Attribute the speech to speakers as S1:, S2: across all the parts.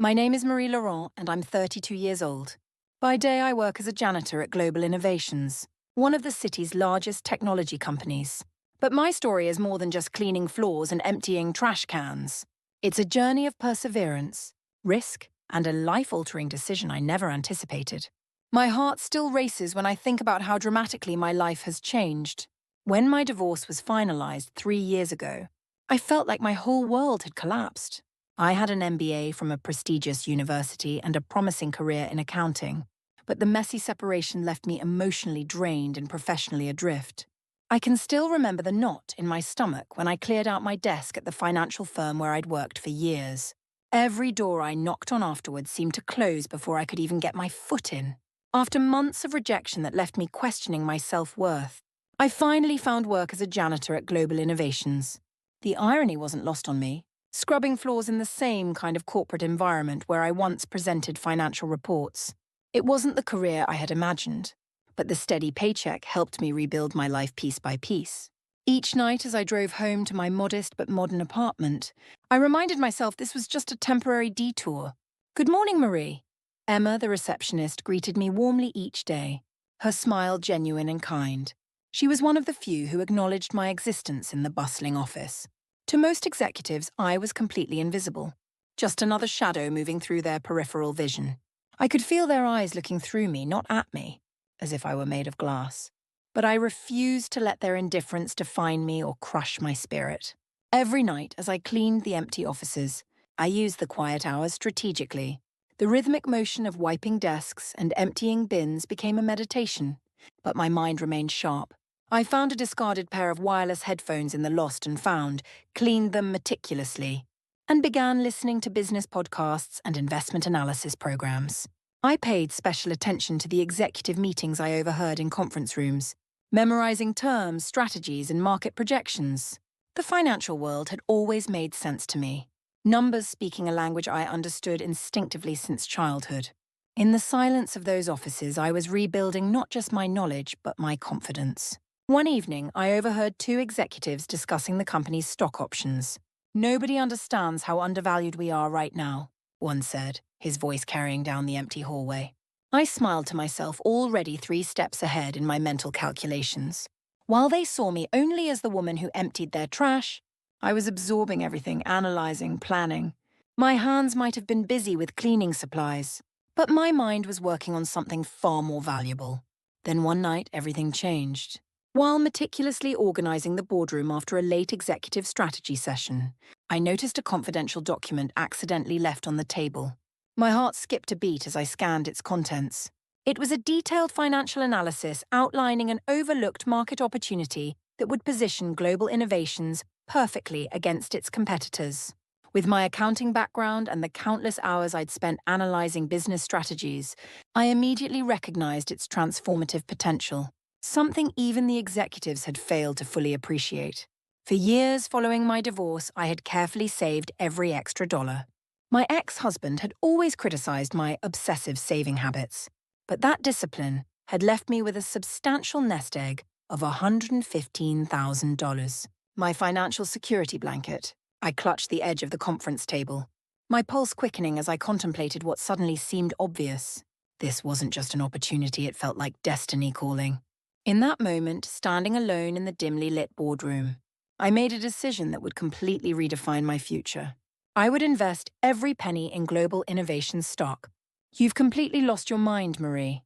S1: My name is Marie Laurent, and I'm 32 years old. By day, I work as a janitor at Global Innovations, one of the city's largest technology companies. But my story is more than just cleaning floors and emptying trash cans. It's a journey of perseverance, risk, and a life-altering decision I never anticipated. My heart still races when I think about how dramatically my life has changed. When my divorce was finalized 3 years ago, I felt like my whole world had collapsed. I had an MBA from a prestigious university and a promising career in accounting, but the messy separation left me emotionally drained and professionally adrift. I can still remember the knot in my stomach when I cleared out my desk at the financial firm where I'd worked for years. Every door I knocked on afterwards seemed to close before I could even get my foot in. After months of rejection that left me questioning my self-worth, I finally found work as a janitor at Global Innovations. The irony wasn't lost on me. Scrubbing floors in the same kind of corporate environment where I once presented financial reports. It wasn't the career I had imagined, but the steady paycheck helped me rebuild my life piece by piece. Each night as I drove home to my modest but modern apartment, I reminded myself this was just a temporary detour. "Good morning, Marie." Emma, the receptionist, greeted me warmly each day, her smile genuine and kind. She was one of the few who acknowledged my existence in the bustling office. To most executives, I was completely invisible, just another shadow moving through their peripheral vision. I could feel their eyes looking through me, not at me, as if I were made of glass. But I refused to let their indifference define me or crush my spirit. Every night, as I cleaned the empty offices, I used the quiet hours strategically. The rhythmic motion of wiping desks and emptying bins became a meditation, but my mind remained sharp. I found a discarded pair of wireless headphones in the lost and found, cleaned them meticulously, and began listening to business podcasts and investment analysis programs. I paid special attention to the executive meetings I overheard in conference rooms, memorizing terms, strategies, and market projections. The financial world had always made sense to me, numbers speaking a language I understood instinctively since childhood. In the silence of those offices, I was rebuilding not just my knowledge, but my confidence. One evening, I overheard two executives discussing the company's stock options. "Nobody understands how undervalued we are right now," one said, his voice carrying down the empty hallway. I smiled to myself, already 3 steps ahead in my mental calculations. While they saw me only as the woman who emptied their trash, I was absorbing everything, analyzing, planning. My hands might have been busy with cleaning supplies, but my mind was working on something far more valuable. Then one night, everything changed. While meticulously organizing the boardroom after a late executive strategy session, I noticed a confidential document accidentally left on the table. My heart skipped a beat as I scanned its contents. It was a detailed financial analysis outlining an overlooked market opportunity that would position Global Innovations perfectly against its competitors. With my accounting background and the countless hours I'd spent analyzing business strategies, I immediately recognized its transformative potential. Something even the executives had failed to fully appreciate. For years following my divorce, I had carefully saved every extra dollar. My ex-husband had always criticized my obsessive saving habits, but that discipline had left me with a substantial nest egg of $115,000. My financial security blanket. I clutched the edge of the conference table, my pulse quickening as I contemplated what suddenly seemed obvious. This wasn't just an opportunity, it felt like destiny calling. In that moment, standing alone in the dimly lit boardroom, I made a decision that would completely redefine my future. I would invest every penny in Global Innovation stock. "You've completely lost your mind, Marie,"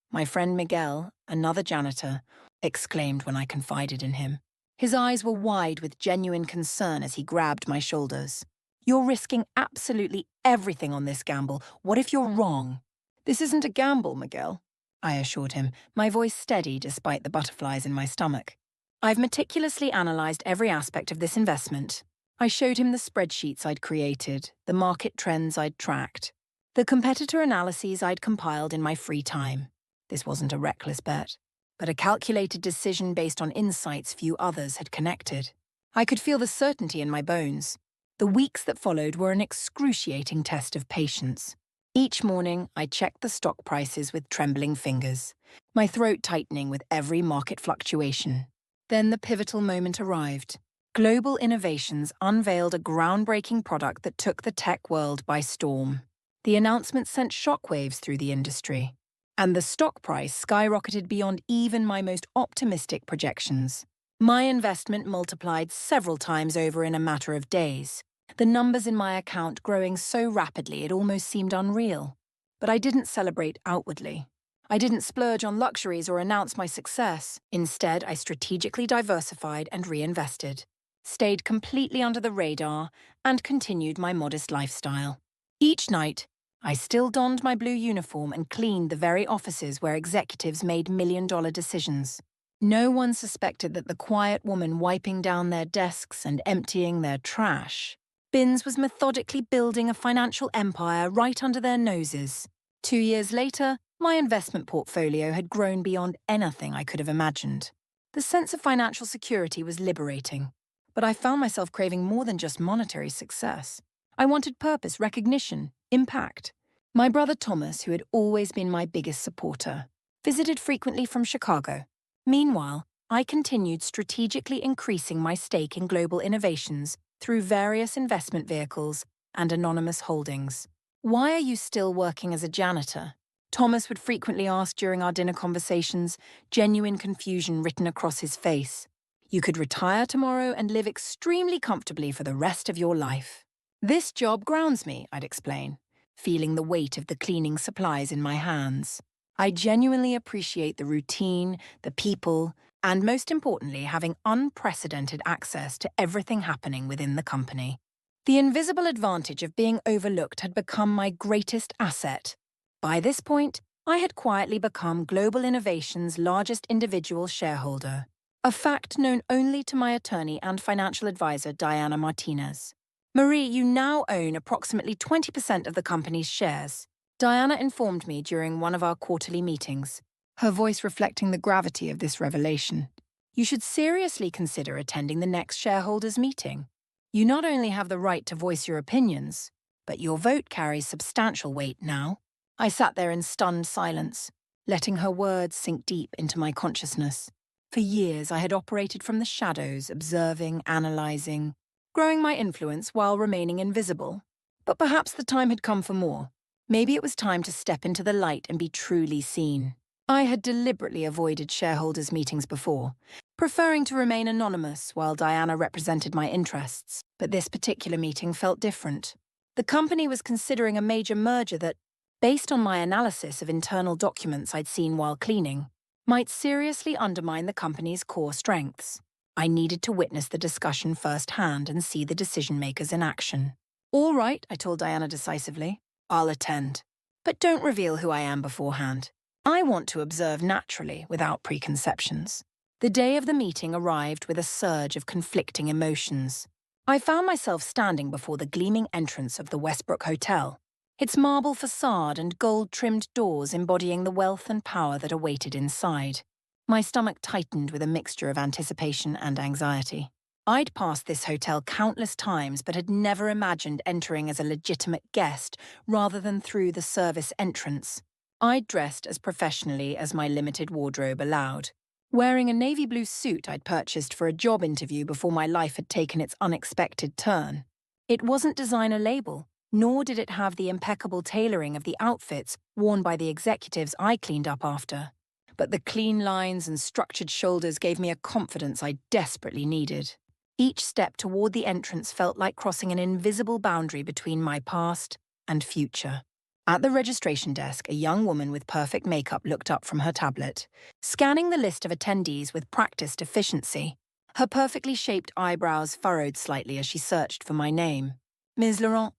S1: my friend Miguel, another janitor, exclaimed when I confided in him. His eyes were wide with genuine concern as he grabbed my shoulders. "You're risking absolutely everything on this gamble. What if you're wrong?" "This isn't a gamble, Miguel," I assured him, my voice steady despite the butterflies in my stomach. "I've meticulously analyzed every aspect of this investment." I showed him the spreadsheets I'd created, the market trends I'd tracked, the competitor analyses I'd compiled in my free time. This wasn't a reckless bet, but a calculated decision based on insights few others had connected. I could feel the certainty in my bones. The weeks that followed were an excruciating test of patience. Each morning, I checked the stock prices with trembling fingers, my throat tightening with every market fluctuation. Then the pivotal moment arrived. Global Innovations unveiled a groundbreaking product that took the tech world by storm. The announcement sent shockwaves through the industry, and the stock price skyrocketed beyond even my most optimistic projections. My investment multiplied several times over in a matter of days, the numbers in my account growing so rapidly it almost seemed unreal. But I didn't celebrate outwardly. I didn't splurge on luxuries or announce my success. Instead, I strategically diversified and reinvested, stayed completely under the radar, and continued my modest lifestyle. Each night, I still donned my blue uniform and cleaned the very offices where executives made million-dollar decisions. No one suspected that the quiet woman wiping down their desks and emptying their trash bins was methodically building a financial empire right under their noses. 2 years later, my investment portfolio had grown beyond anything I could have imagined. The sense of financial security was liberating, but I found myself craving more than just monetary success. I wanted purpose, recognition, impact. My brother Thomas, who had always been my biggest supporter, visited frequently from Chicago. Meanwhile, I continued strategically increasing my stake in Global Innovations through various investment vehicles and anonymous holdings. "Why are you still working as a janitor?" Thomas would frequently ask during our dinner conversations, genuine confusion written across his face. "You could retire tomorrow and live extremely comfortably for the rest of your life." "This job grounds me," I'd explain, feeling the weight of the cleaning supplies in my hands. "I genuinely appreciate the routine, the people, and most importantly, having unprecedented access to everything happening within the company." The invisible advantage of being overlooked had become my greatest asset. By this point, I had quietly become Global Innovations' largest individual shareholder, a fact known only to my attorney and financial advisor, Diana Martinez. "Marie, you now own approximately 20% of the company's shares," Diana informed me during one of our quarterly meetings, her voice reflecting the gravity of this revelation. "You should seriously consider attending the next shareholders' meeting. You not only have the right to voice your opinions, but your vote carries substantial weight now." I sat there in stunned silence, letting her words sink deep into my consciousness. For years, I had operated from the shadows, observing, analyzing, growing my influence while remaining invisible. But perhaps the time had come for more. Maybe it was time to step into the light and be truly seen. I had deliberately avoided shareholders' meetings before, preferring to remain anonymous while Diana represented my interests. But this particular meeting felt different. The company was considering a major merger that, based on my analysis of internal documents I'd seen while cleaning, might seriously undermine the company's core strengths. I needed to witness the discussion firsthand and see the decision-makers in action. "All right," I told Diana decisively. "I'll attend. But don't reveal who I am beforehand. I want to observe naturally, without preconceptions." The day of the meeting arrived with a surge of conflicting emotions. I found myself standing before the gleaming entrance of the Westbrook Hotel, its marble facade and gold-trimmed doors embodying the wealth and power that awaited inside. My stomach tightened with a mixture of anticipation and anxiety. I'd passed this hotel countless times but had never imagined entering as a legitimate guest rather than through the service entrance. I'd dressed as professionally as my limited wardrobe allowed, wearing a navy blue suit I'd purchased for a job interview before my life had taken its unexpected turn. It wasn't designer label, nor did it have the impeccable tailoring of the outfits worn by the executives I cleaned up after. But the clean lines and structured shoulders gave me a confidence I desperately needed. Each step toward the entrance felt like crossing an invisible boundary between my past and future. At the registration desk, a young woman with perfect makeup looked up from her tablet, scanning the list of attendees with practiced efficiency. Her perfectly shaped eyebrows furrowed slightly as she searched for my name. "Ms. Laurent,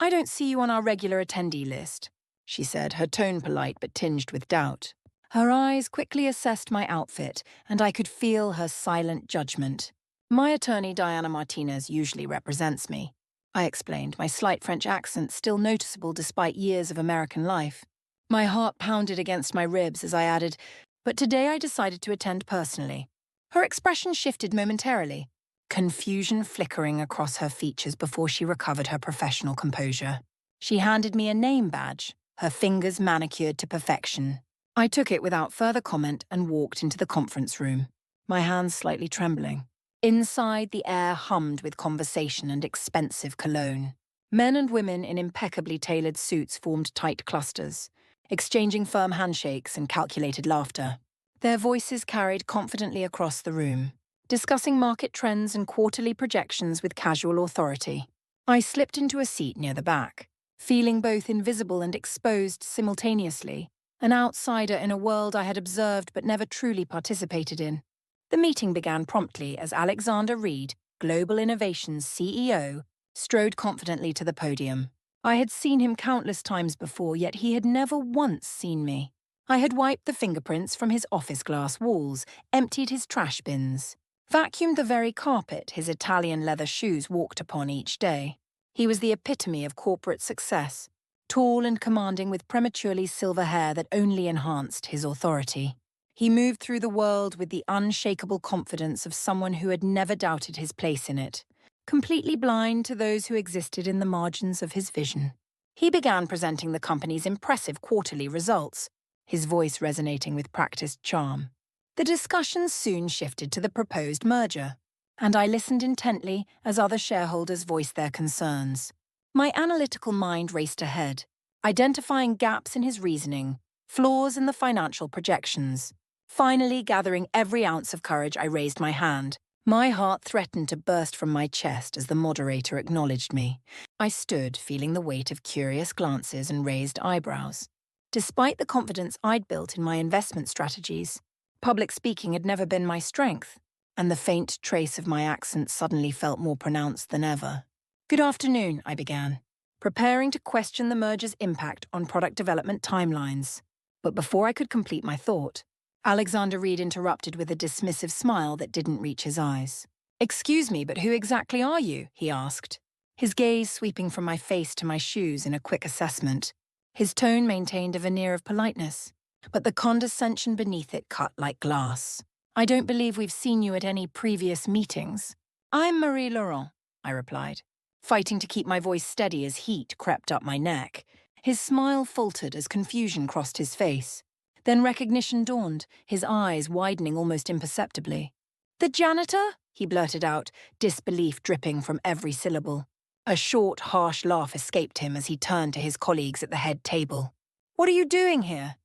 S1: I don't see you on our regular attendee list," she said, her tone polite but tinged with doubt. Her eyes quickly assessed my outfit, and I could feel her silent judgment. "My attorney, Diana Martinez, usually represents me," I explained, my slight French accent still noticeable despite years of American life. My heart pounded against my ribs as I added, "But today I decided to attend personally." Her expression shifted momentarily, confusion flickering across her features before she recovered her professional composure. She handed me a name badge, her fingers manicured to perfection. I took it without further comment and walked into the conference room, my hands slightly trembling. Inside, the air hummed with conversation and expensive cologne. Men and women in impeccably tailored suits formed tight clusters, exchanging firm handshakes and calculated laughter. Their voices carried confidently across the room, discussing market trends and quarterly projections with casual authority. I slipped into a seat near the back, feeling both invisible and exposed simultaneously, an outsider in a world I had observed but never truly participated in. The meeting began promptly as Alexander Reed, Global Innovations CEO, strode confidently to the podium. I had seen him countless times before, yet he had never once seen me. I had wiped the fingerprints from his office glass walls, emptied his trash bins, vacuumed the very carpet his Italian leather shoes walked upon each day. He was the epitome of corporate success, tall and commanding with prematurely silver hair that only enhanced his authority. He moved through the world with the unshakable confidence of someone who had never doubted his place in it, completely blind to those who existed in the margins of his vision. He began presenting the company's impressive quarterly results, his voice resonating with practiced charm. The discussion soon shifted to the proposed merger, and I listened intently as other shareholders voiced their concerns. My analytical mind raced ahead, identifying gaps in his reasoning, flaws in the financial projections. Finally, gathering every ounce of courage, I raised my hand. My heart threatened to burst from my chest as the moderator acknowledged me. I stood, feeling the weight of curious glances and raised eyebrows. Despite the confidence I'd built in my investment strategies, public speaking had never been my strength, and the faint trace of my accent suddenly felt more pronounced than ever. "Good afternoon," I began, preparing to question the merger's impact on product development timelines. But before I could complete my thought, Alexander Reed interrupted with a dismissive smile that didn't reach his eyes. "Excuse me, but who exactly are you?" he asked, his gaze sweeping from my face to my shoes in a quick assessment. His tone maintained a veneer of politeness, but the condescension beneath it cut like glass. "I don't believe we've seen you at any previous meetings." "I'm Marie-Laurent," I replied, fighting to keep my voice steady as heat crept up my neck. His smile faltered as confusion crossed his face. Then recognition dawned, his eyes widening almost imperceptibly. "The janitor?" he blurted out, disbelief dripping from every syllable. A short, harsh laugh escaped him as he turned to his colleagues at the head table. "What are you doing here?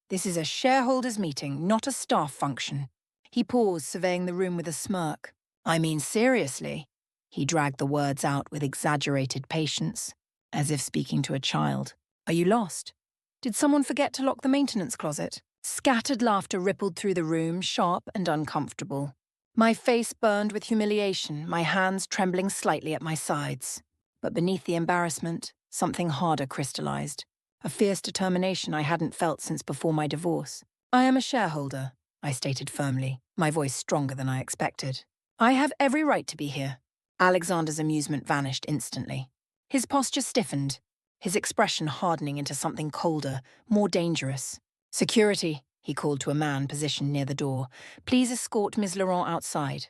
S1: This is a shareholders' meeting, not a staff function." He paused, surveying the room with a smirk. "I mean, seriously." He dragged the words out with exaggerated patience, as if speaking to a child. "Are you lost? Did someone forget to lock the maintenance closet?" Scattered laughter rippled through the room, sharp and uncomfortable. My face burned with humiliation, my hands trembling slightly at my sides. But beneath the embarrassment, something harder crystallized, a fierce determination I hadn't felt since before my divorce. "I am a shareholder," I stated firmly, my voice stronger than I expected. "I have every right to be here." Alexander's amusement vanished instantly. His posture stiffened, his expression hardening into something colder, more dangerous. "Security," he called to a man positioned near the door. "Please escort Ms. Laurent outside.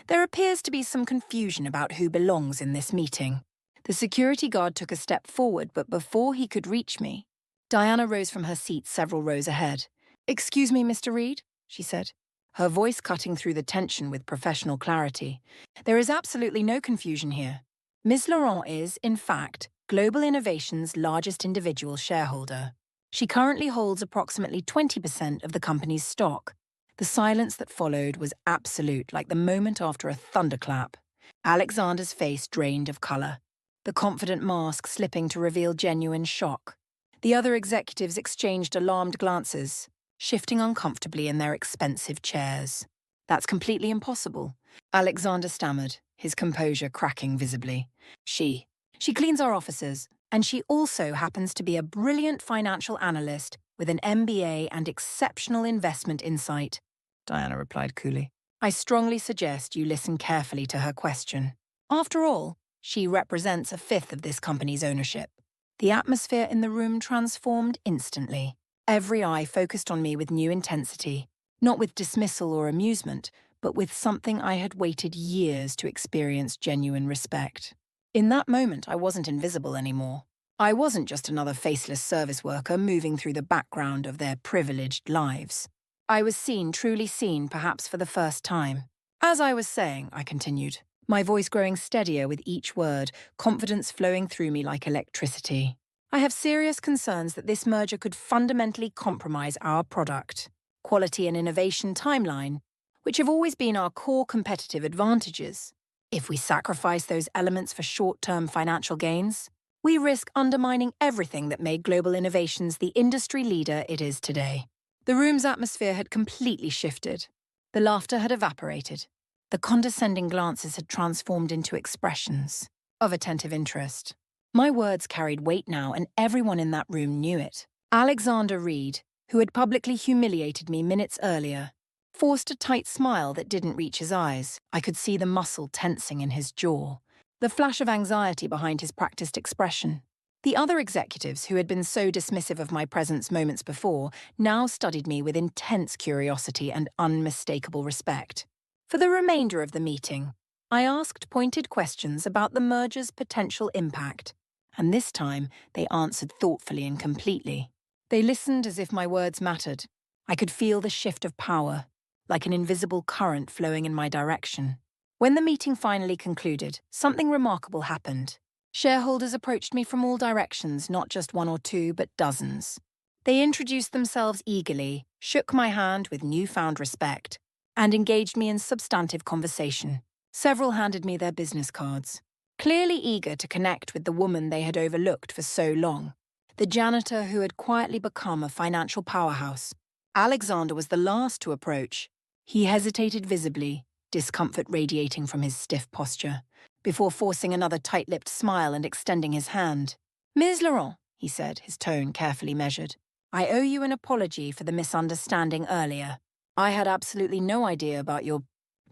S1: There appears to be some confusion about who belongs in this meeting." The security guard took a step forward, but before he could reach me, Diana rose from her seat several rows ahead. "Excuse me, Mr. Reed," she said, her voice cutting through the tension with professional clarity. "There is absolutely no confusion here. Ms. Laurent is, in fact, Global Innovations' largest individual shareholder. She currently holds approximately 20% of the company's stock." The silence that followed was absolute, like the moment after a thunderclap. Alexander's face drained of color, the confident mask slipping to reveal genuine shock. The other executives exchanged alarmed glances, shifting uncomfortably in their expensive chairs. "That's completely impossible," Alexander stammered, his composure cracking visibly. She cleans our offices, and she also happens to be a brilliant financial analyst with an MBA and exceptional investment insight," Diana replied coolly. "I strongly suggest you listen carefully to her question. After all, she represents a fifth of this company's ownership." The atmosphere in the room transformed instantly. Every eye focused on me with new intensity, not with dismissal or amusement, but with something I had waited years to experience genuine respect. In that moment, I wasn't invisible anymore. I wasn't just another faceless service worker moving through the background of their privileged lives. I was seen, truly seen, perhaps for the first time. As I was saying, I continued, my voice growing steadier with each word, confidence flowing through me like electricity. I have serious concerns that this merger could fundamentally compromise our product, quality and innovation timeline, which have always been our core competitive advantages. If we sacrifice those elements for short-term financial gains, we risk undermining everything that made global innovations the industry leader it is today. The room's atmosphere had completely shifted. The laughter had evaporated. The condescending glances had transformed into expressions of attentive interest. My words carried weight now, and everyone in that room knew it. Alexander Reed, who had publicly humiliated me minutes earlier, forced a tight smile that didn't reach his eyes. I could see the muscle tensing in his jaw, the flash of anxiety behind his practiced expression. The other executives, who had been so dismissive of my presence moments before, now studied me with intense curiosity and unmistakable respect. For the remainder of the meeting, I asked pointed questions about the merger's potential impact, and this time they answered thoughtfully and completely. They listened as if my words mattered. I could feel the shift of power, like an invisible current flowing in my direction. When the meeting finally concluded, something remarkable happened. Shareholders approached me from all directions, not just one or two, but dozens. They introduced themselves eagerly, shook my hand with newfound respect, and engaged me in substantive conversation. Several handed me their business cards, clearly eager to connect with the woman they had overlooked for so long, the janitor who had quietly become a financial powerhouse. Alexander was the last to approach. He hesitated visibly, discomfort radiating from his stiff posture, before forcing another tight-lipped smile and extending his hand. "Ms. Laurent," he said, his tone carefully measured, "I owe you an apology for the misunderstanding earlier. I had absolutely no idea about your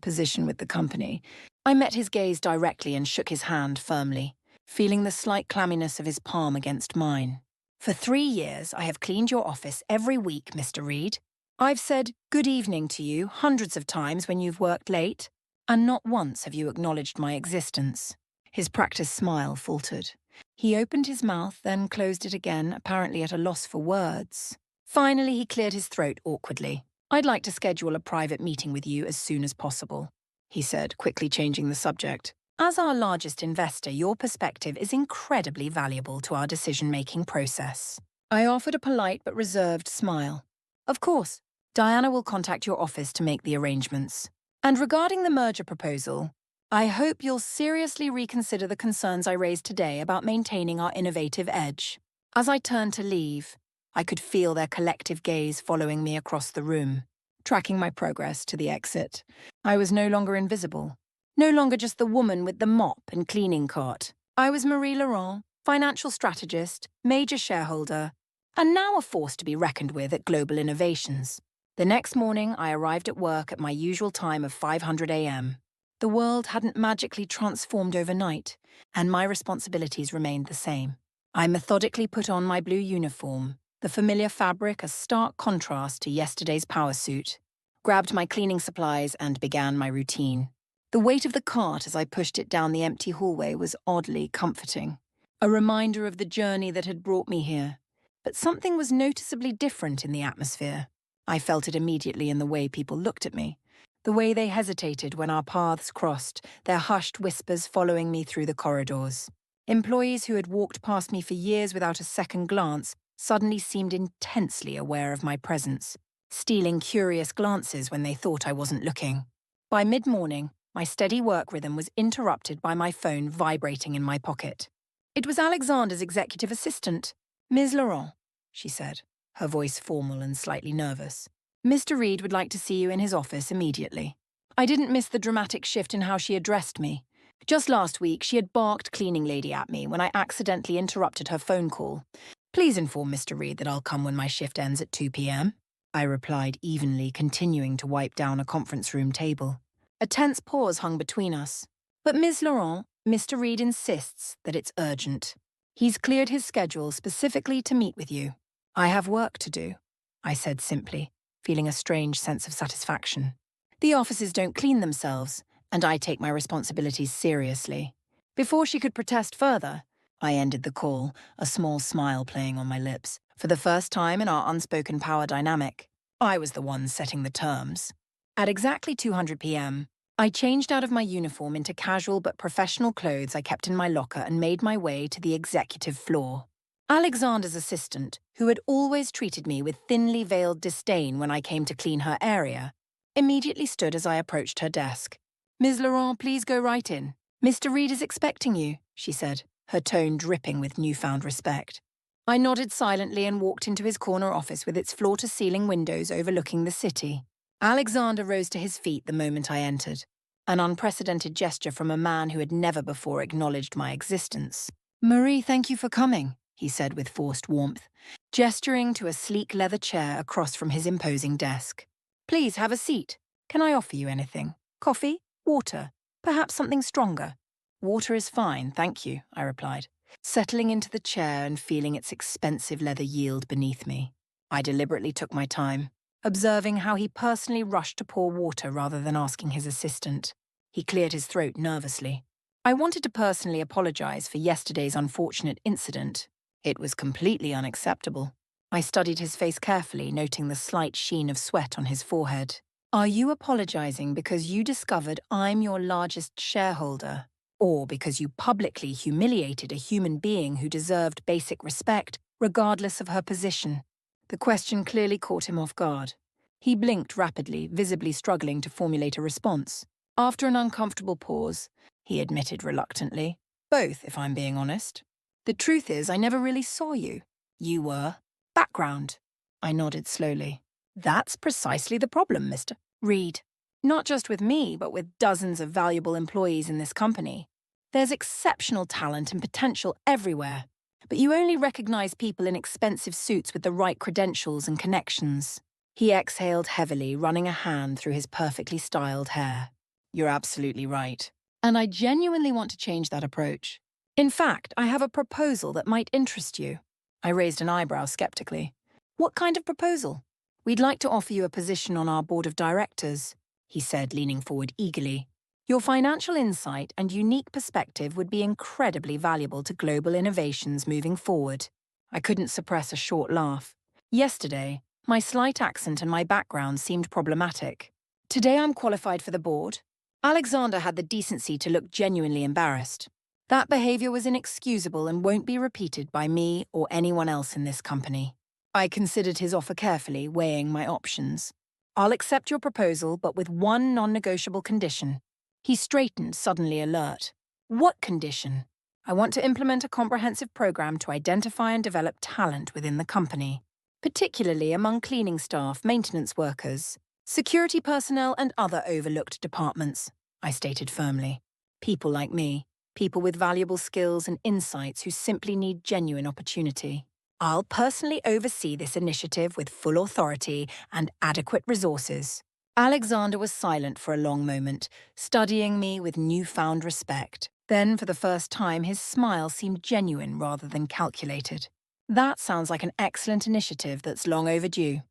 S1: position with the company." I met his gaze directly and shook his hand firmly, feeling the slight clamminess of his palm against mine. "For 3 years, I have cleaned your office every week, Mr. Reed. I've said good evening to you hundreds of times when you've worked late, and not once have you acknowledged my existence." His practiced smile faltered. He opened his mouth, then closed it again, apparently at a loss for words. Finally, he cleared his throat awkwardly. "I'd like to schedule a private meeting with you as soon as possible," he said, quickly changing the subject. "As our largest investor, your perspective is incredibly valuable to our decision-making process." I offered a polite but reserved smile. "Of course, Diana will contact your office to make the arrangements. And regarding the merger proposal, I hope you'll seriously reconsider the concerns I raised today about maintaining our innovative edge." As I turned to leave, I could feel their collective gaze following me across the room, tracking my progress to the exit. I was no longer invisible, no longer just the woman with the mop and cleaning cart. I was Marie Laurent, financial strategist, major shareholder, and now a force to be reckoned with at Global Innovations. The next morning, I arrived at work at my usual time of 5:00 a.m. The world hadn't magically transformed overnight, and my responsibilities remained the same. I methodically put on my blue uniform, the familiar fabric a stark contrast to yesterday's power suit, grabbed my cleaning supplies, and began my routine. The weight of the cart as I pushed it down the empty hallway was oddly comforting, a reminder of the journey that had brought me here. But something was noticeably different in the atmosphere. I felt it immediately in the way people looked at me, the way they hesitated when our paths crossed, their hushed whispers following me through the corridors. Employees who had walked past me for years without a second glance suddenly seemed intensely aware of my presence, stealing curious glances when they thought I wasn't looking. By mid-morning, my steady work rhythm was interrupted by my phone vibrating in my pocket. It was Alexander's executive assistant, "Ms. Laurent," she said, her voice formal and slightly nervous. "Mr. Reed would like to see you in his office immediately." I didn't miss the dramatic shift in how she addressed me. Just last week, she had barked cleaning lady at me when I accidentally interrupted her phone call. "Please inform Mr. Reed that I'll come when my shift ends at 2 p.m. I replied evenly, continuing to wipe down a conference room table. A tense pause hung between us. "But Ms. Laurent, Mr. Reed insists that it's urgent. He's cleared his schedule specifically to meet with you." "I have work to do," I said simply, feeling a strange sense of satisfaction. "The offices don't clean themselves, and I take my responsibilities seriously." Before she could protest further, I ended the call, a small smile playing on my lips. For the first time in our unspoken power dynamic, I was the one setting the terms. At exactly 2:00 p.m., I changed out of my uniform into casual but professional clothes I kept in my locker and made my way to the executive floor. Alexander's assistant, who had always treated me with thinly veiled disdain when I came to clean her area, immediately stood as I approached her desk. "Ms. Laurent, please go right in. Mr. Reed is expecting you," she said, her tone dripping with newfound respect. I nodded silently and walked into his corner office with its floor-to-ceiling windows overlooking the city. Alexander rose to his feet the moment I entered, an unprecedented gesture from a man who had never before acknowledged my existence. "Marie, thank you for coming," he said with forced warmth, gesturing to a sleek leather chair across from his imposing desk. "Please have a seat. Can I offer you anything? Coffee? Water? Perhaps something stronger?" "Water is fine, thank you," I replied, settling into the chair and feeling its expensive leather yield beneath me. I deliberately took my time, observing how he personally rushed to pour water rather than asking his assistant. He cleared his throat nervously. I wanted to personally apologize for yesterday's unfortunate incident. It was completely unacceptable. I studied his face carefully, noting the slight sheen of sweat on his forehead. "Are you apologizing because you discovered I'm your largest shareholder, or because you publicly humiliated a human being who deserved basic respect, regardless of her position?" The question clearly caught him off guard. He blinked rapidly, visibly struggling to formulate a response. After an uncomfortable pause, he admitted reluctantly, "Both, if I'm being honest. The truth is, I never really saw you. You were background." I nodded slowly. "That's precisely the problem, Mr. Reed. Not just with me, but with dozens of valuable employees in this company. There's exceptional talent and potential everywhere, but you only recognize people in expensive suits with the right credentials and connections." He exhaled heavily, running a hand through his perfectly styled hair. "You're absolutely right. And I genuinely want to change that approach. In fact, I have a proposal that might interest you." I raised an eyebrow skeptically. "What kind of proposal?" "We'd like to offer you a position on our board of directors," he said, leaning forward eagerly. "Your financial insight and unique perspective would be incredibly valuable to global innovations moving forward." I couldn't suppress a short laugh. Yesterday, my slight accent and my background seemed problematic. Today I'm qualified for the board. Alexander had the decency to look genuinely embarrassed. That behavior was inexcusable and won't be repeated by me or anyone else in this company. I considered his offer carefully, weighing my options. "I'll accept your proposal, but with one non-negotiable condition." He straightened, suddenly alert. "What condition?" "I want to implement a comprehensive program to identify and develop talent within the company, particularly among cleaning staff, maintenance workers, security personnel, and other overlooked departments," I stated firmly. "People like me, people with valuable skills and insights who simply need genuine opportunity. I'll personally oversee this initiative with full authority and adequate resources." Alexander was silent for a long moment, studying me with newfound respect. Then, for the first time, his smile seemed genuine rather than calculated. "That sounds like an excellent initiative that's long overdue."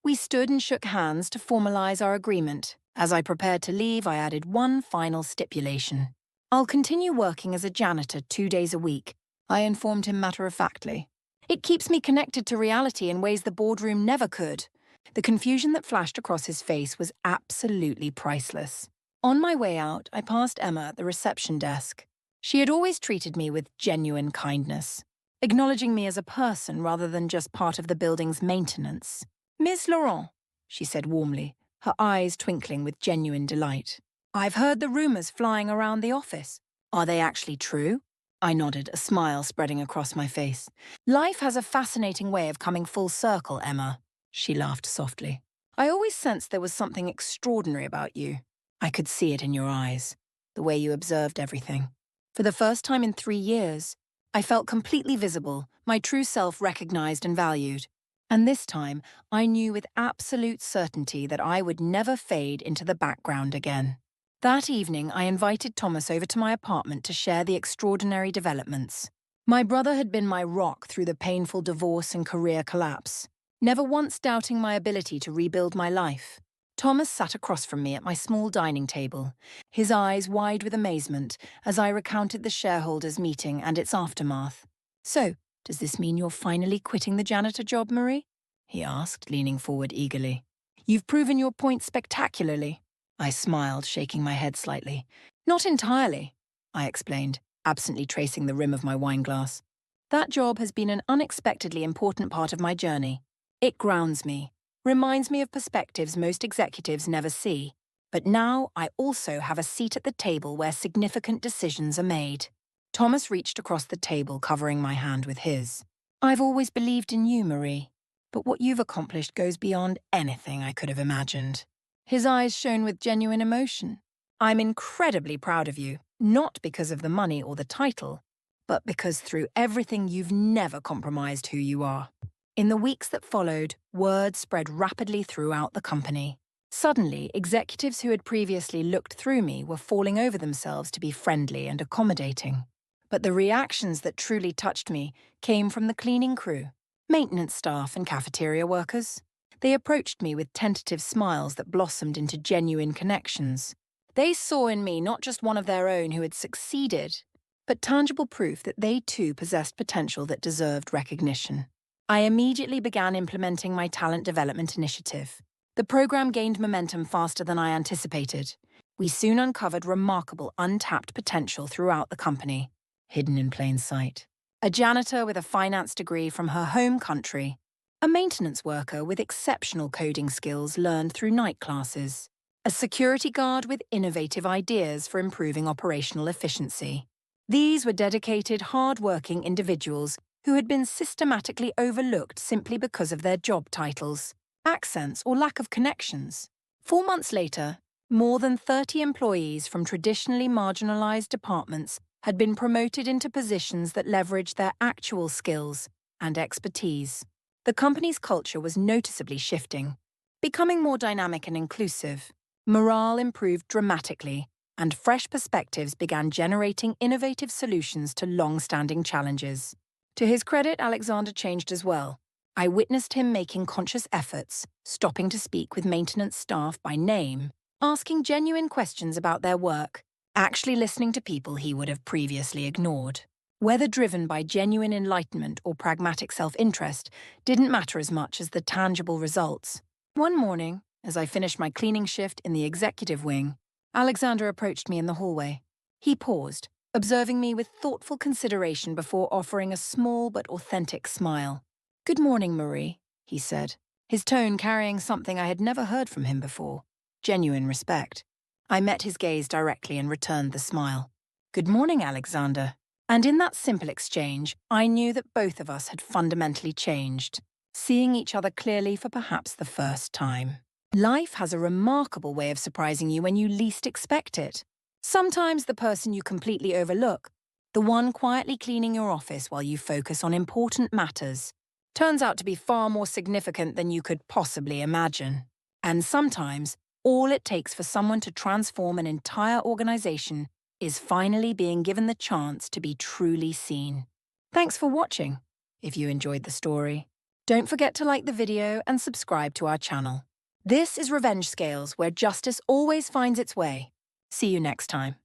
S1: We stood and shook hands to formalize our agreement. As I prepared to leave, I added one final stipulation. "I'll continue working as a janitor 2 days a week," I informed him matter-of-factly. "It keeps me connected to reality in ways the boardroom never could." The confusion that flashed across his face was absolutely priceless. On my way out, I passed Emma at the reception desk. She had always treated me with genuine kindness, acknowledging me as a person rather than just part of the building's maintenance. "Miss Laurent," she said warmly, her eyes twinkling with genuine delight. "I've heard the rumors flying around the office. Are they actually true?" I nodded, a smile spreading across my face. "Life has a fascinating way of coming full circle, Emma." She laughed softly. "I always sensed there was something extraordinary about you. I could see it in your eyes, the way you observed everything. For the first time in 3 years, I felt completely visible, my true self recognized and valued. And this time, I knew with absolute certainty that I would never fade into the background again." That evening, I invited Thomas over to my apartment to share the extraordinary developments. My brother had been my rock through the painful divorce and career collapse, never once doubting my ability to rebuild my life. Thomas sat across from me at my small dining table, his eyes wide with amazement as I recounted the shareholders' meeting and its aftermath. "So, does this mean you're finally quitting the janitor job, Marie?" he asked, leaning forward eagerly. "You've proven your point spectacularly." I smiled, shaking my head slightly. Not entirely, I explained, absently tracing the rim of my wineglass. That job has been an unexpectedly important part of my journey. It grounds me, reminds me of perspectives most executives never see. But now I also have a seat at the table where significant decisions are made. Thomas reached across the table, covering my hand with his. I've always believed in you, Marie, but what you've accomplished goes beyond anything I could have imagined. His eyes shone with genuine emotion. I'm incredibly proud of you, not because of the money or the title, but because through everything you've never compromised who you are. In the weeks that followed, word spread rapidly throughout the company. Suddenly, executives who had previously looked through me were falling over themselves to be friendly and accommodating. But the reactions that truly touched me came from the cleaning crew, maintenance staff and cafeteria workers. They approached me with tentative smiles that blossomed into genuine connections. They saw in me not just one of their own who had succeeded, but tangible proof that they too possessed potential that deserved recognition. I immediately began implementing my talent development initiative. The program gained momentum faster than I anticipated. We soon uncovered remarkable untapped potential throughout the company, hidden in plain sight. A janitor with a finance degree from her home country, a maintenance worker with exceptional coding skills learned through night classes, a security guard with innovative ideas for improving operational efficiency. These were dedicated, hard-working individuals who had been systematically overlooked simply because of their job titles, accents, or lack of connections. 4 months later, more than 30 employees from traditionally marginalized departments had been promoted into positions that leveraged their actual skills and expertise. The company's culture was noticeably shifting, becoming more dynamic and inclusive. Morale improved dramatically, and fresh perspectives began generating innovative solutions to long-standing challenges. To his credit, Alexander changed as well. I witnessed him making conscious efforts, stopping to speak with maintenance staff by name, asking genuine questions about their work, actually listening to people he would have previously ignored. Whether driven by genuine enlightenment or pragmatic self-interest didn't matter as much as the tangible results. One morning, as I finished my cleaning shift in the executive wing, Alexander approached me in the hallway. He paused, observing me with thoughtful consideration before offering a small but authentic smile. "Good morning, Marie," he said, his tone carrying something I had never heard from him before, genuine respect. I met his gaze directly and returned the smile. "Good morning, Alexander." And in that simple exchange, I knew that both of us had fundamentally changed, seeing each other clearly for perhaps the first time. Life has a remarkable way of surprising you when you least expect it. Sometimes the person you completely overlook, the one quietly cleaning your office while you focus on important matters, turns out to be far more significant than you could possibly imagine. And sometimes, all it takes for someone to transform an entire organization is finally being given the chance to be truly seen. Thanks for watching. If you enjoyed the story, don't forget to like the video and subscribe to our channel. This is Revenge Scales, where justice always finds its way. See you next time.